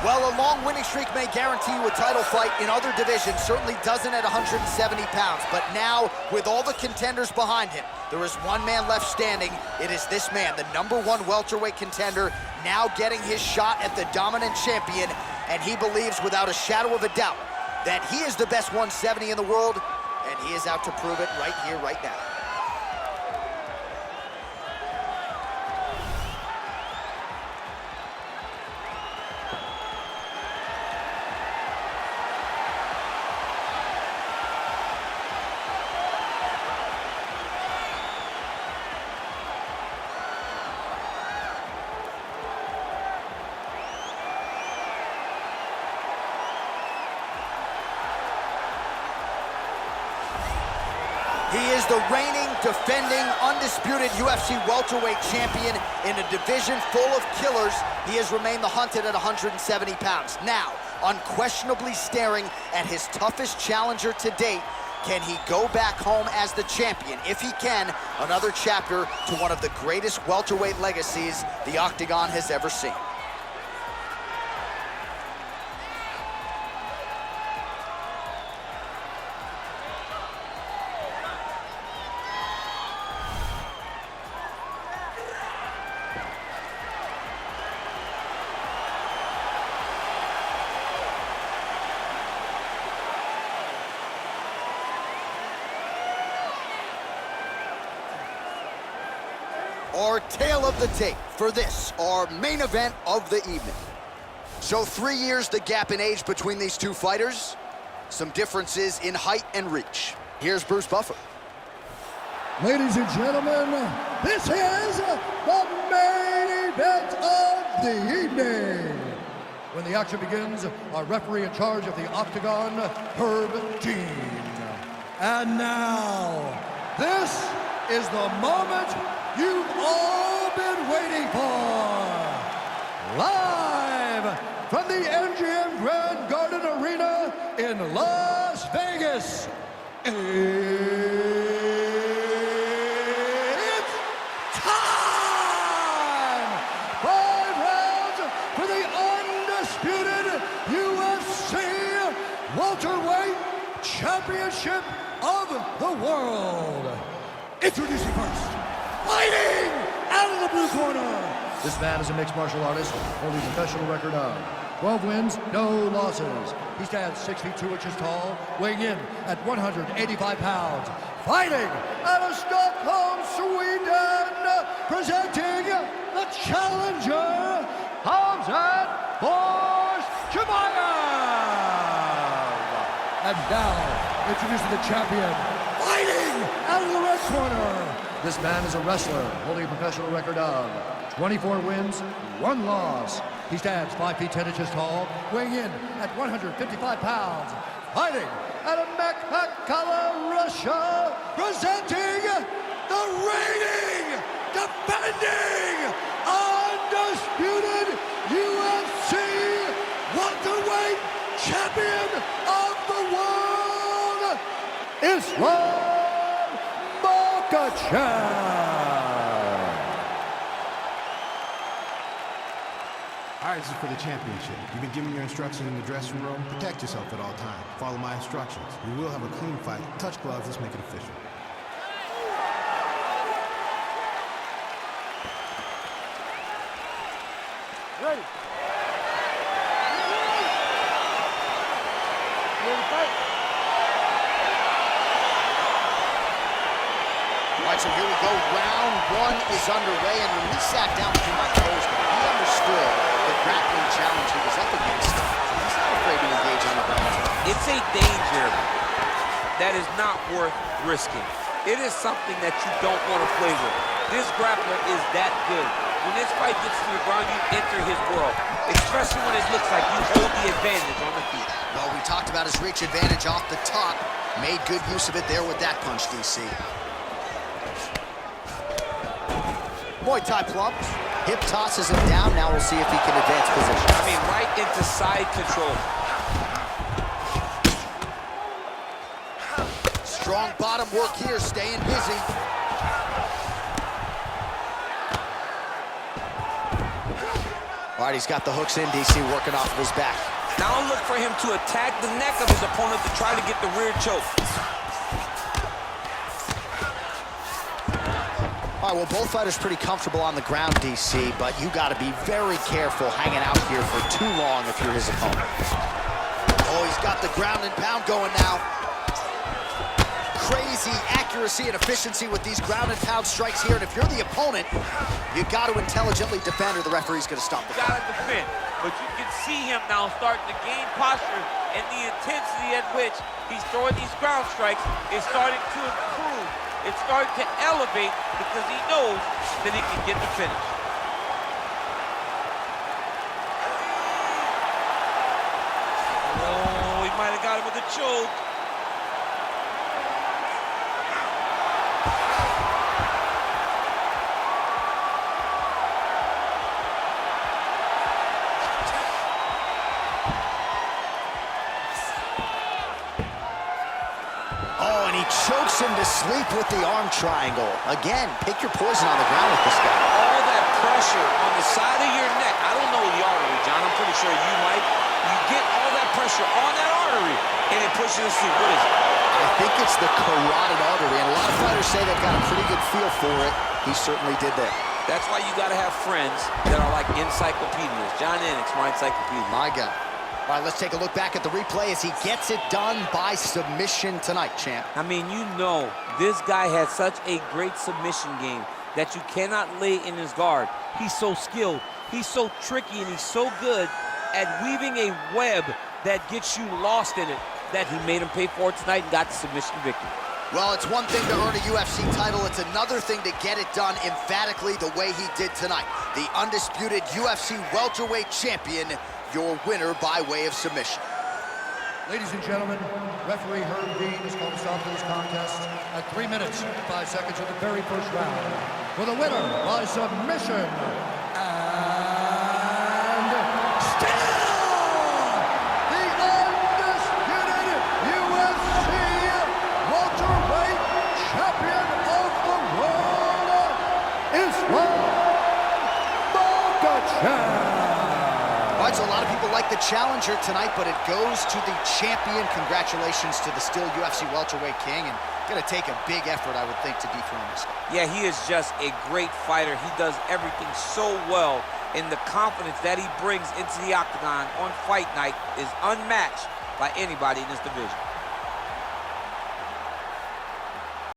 Well, a long winning streak may guarantee you a title fight in other divisions, certainly doesn't at 170 pounds. But now, with all the contenders behind him, there is one man left standing. It is this man, the #1 welterweight contender, now getting his shot at the dominant champion. And he believes without a shadow of a doubt that he is the best 170 in the world, and he is out to prove it right here, right now. He is the reigning, defending, undisputed UFC welterweight champion in a division full of killers. He has remained the hunted at 170 pounds. Now, unquestionably staring at his toughest challenger to date. Can he go back home as the champion? If he can, another chapter to one of the greatest welterweight legacies the Octagon has ever seen. Our tale of the tape for this, our main event of the evening. So 3 years the gap in age between these two fighters. Some differences in height and reach. Here's Bruce Buffer. Ladies and gentlemen, this is the main event of the evening. When the action begins, our referee in charge of the Octagon, Herb Dean. And now, this is the moment you've all been waiting for. Live from the MGM Grand Garden Arena in Las Vegas. It's time! 5 rounds for the undisputed UFC welterweight championship of the world. Introducing first, fighting out of the blue corner. This man is a mixed martial artist holding a professional record of 12 wins, no losses. He stands 6 feet 2 inches tall, weighing in at 185 pounds. Fighting out of Stockholm, Sweden, presenting the challenger, Khamzat Chimaev. And now, introducing the champion, fighting out of the red corner. This man is a wrestler holding a professional record of 24 wins, 1 loss. He stands 5 feet 10 inches tall, weighing in at 155 pounds. Fighting out of Makhachev, Russia, presenting the reigning, defending, undisputed UFC welterweight champion of the world, Islam Makhachev. All right, this is for the championship. You've been given your instructions in the dressing room. Protect yourself at all times. Follow my instructions. We will have a clean fight. Touch gloves. Let's make it official. Ready. All right, so here we go. Round 1 is underway, and when we sat down between my toes, he understood the grappling challenge he was up against. He's not afraid to engage on the ground. It's a danger that is not worth risking. It is something that you don't want to play with. This grappler is that good. When this fight gets to the ground, you enter his world, especially when it looks like you hold the advantage on the feet. Well, we talked about his reach advantage off the top. Made good use of it there with that punch, DC. Muay Thai plumps. Hip tosses him down. Now we'll see if he can advance position. I mean, right into side control. Strong bottom work here, staying busy. All right, he's got the hooks in, DC, working off of his back. Now look for him to attack the neck of his opponent to try to get the rear choke. All right, well, both fighters pretty comfortable on the ground, DC, but you got to be very careful hanging out here for too long if you're his opponent. Oh, he's got the ground and pound going now. Crazy accuracy and efficiency with these ground and pound strikes here, and if you're the opponent, you got to intelligently defend or the referee's going to stop the fight. Got to defend, but you can see him now starting to gain posture, and the intensity at which he's throwing these ground strikes is starting to improve. It's starting to elevate because he knows that he can get the finish. Oh, he might have got him with a choke. Chokes him to sleep with the arm triangle. Again, pick your poison on the ground with this guy. All that pressure on the side of your neck. I don't know the artery, John. I'm pretty sure you might. You get all that pressure on that artery, and it pushes you to sleep. What is it? I think it's the carotid artery, and a lot of fighters say they've got a pretty good feel for it. He certainly did there. That's why you got to have friends that are like encyclopedias. John Ennick's my encyclopedia. My God. All right, let's take a look back at the replay as he gets it done by submission tonight, champ. I mean, you know, this guy has such a great submission game that you cannot lay in his guard. He's so skilled, he's so tricky, and he's so good at weaving a web that gets you lost in it that he made him pay for it tonight and got the submission victory. Well, it's one thing to earn a UFC title. It's another thing to get it done emphatically the way he did tonight. The undisputed UFC welterweight champion, your winner by way of submission. Ladies and gentlemen, referee Herb Dean has called a stop to this contest at 3 minutes, 5 seconds of the very first round. For the winner by submission, and still the undisputed UFC welterweight champion of the world, Islam Makhachev. All right, so a lot of people like the challenger tonight, but it goes to the champion. Congratulations to the still UFC welterweight king, and going to take a big effort, I would think, to dethrone this guy. Yeah, he is just a great fighter. He does everything so well, and the confidence that he brings into the octagon on fight night is unmatched by anybody in this division.